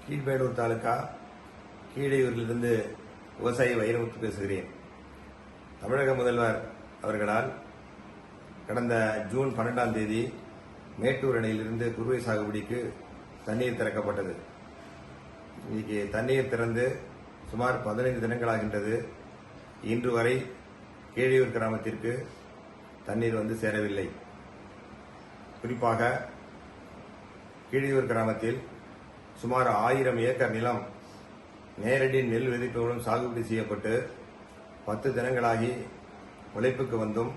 கீழ்வேலூர் தாலுகா கீழையூரிலிருந்து விவசாயி வைரமுத்து பேசுகிறேன். தமிழக முதல்வர் அவர்களால் கடந்த ஜூன் 12ஆம் தேதி மேட்டூர் அணையிலிருந்து குறுவை சாகுபடிக்கு தண்ணீர் திறக்கப்பட்டது. இன்னைக்கு தண்ணீர் திறந்து சுமார் 15 தினங்களாகின்றது. இன்று வரை கீழையூர் கிராமத்திற்கு தண்ணீர் வந்து சேரவில்லை. குறிப்பாக கீழையூர் கிராமத்தில் சுமார் 1000 ஏக்கர் நிலம் நேரடி நெல் விதைப்பு மூலம் சாகுபடி செய்யப்பட்டு 10 தினங்களாகி உழைப்புக்கு வந்தும்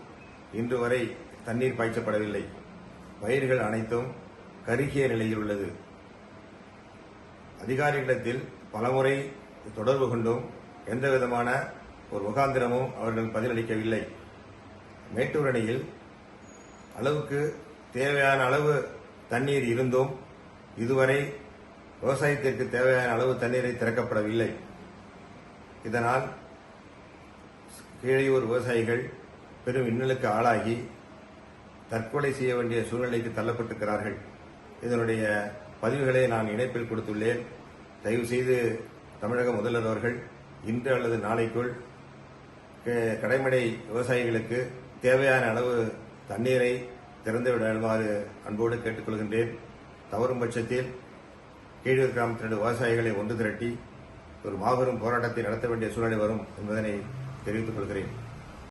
இன்று வரை தண்ணீர் பாய்ச்சப்படவில்லை. பயிர்கள் அனைத்தும் கருகிய நிலையில் உள்ளது. அதிகாரிகளிடத்தில் பலமுறை தொடர்பு கொண்டும் எந்தவிதமான ஒரு முகாந்திரமும் அவர்கள் பதிலளிக்கவில்லை. மேட்டூர் அணையில் அளவுக்கு தேவையான அளவு தண்ணீர் இருந்தும் இதுவரை விவசாயத்திற்கு தேவையான அளவு தண்ணீரை திறக்கப்படவில்லை. இதனால் கீழையூர் விவசாயிகள் பெரும் இன்னலுக்கு ஆளாகி தற்கொலை செய்ய வேண்டிய சூழ்நிலைக்கு தள்ளப்பட்டிருக்கிறார்கள். இதனுடைய பதிவுகளை நான் இணைப்பில் கொடுத்துள்ளேன். தயவு செய்து தமிழக முதல்வர் அவர்கள் இன்று அல்லது நாளைக்குள் கடைமடை விவசாயிகளுக்கு தேவையான அளவு தண்ணீரை திறந்து விடுமாறு அன்போடு கேட்டுக்கொள்கின்றேன். தவறும் பட்சத்தில் கீழையூர் கிராமத்தினுடைய விவசாயிகளை ஒன்று திரட்டி ஒரு மாபெரும் போராட்டத்தை நடத்த வேண்டிய சூழ்நிலை வரும் என்பதனை தெரிவித்துக் கொள்கிறேன்.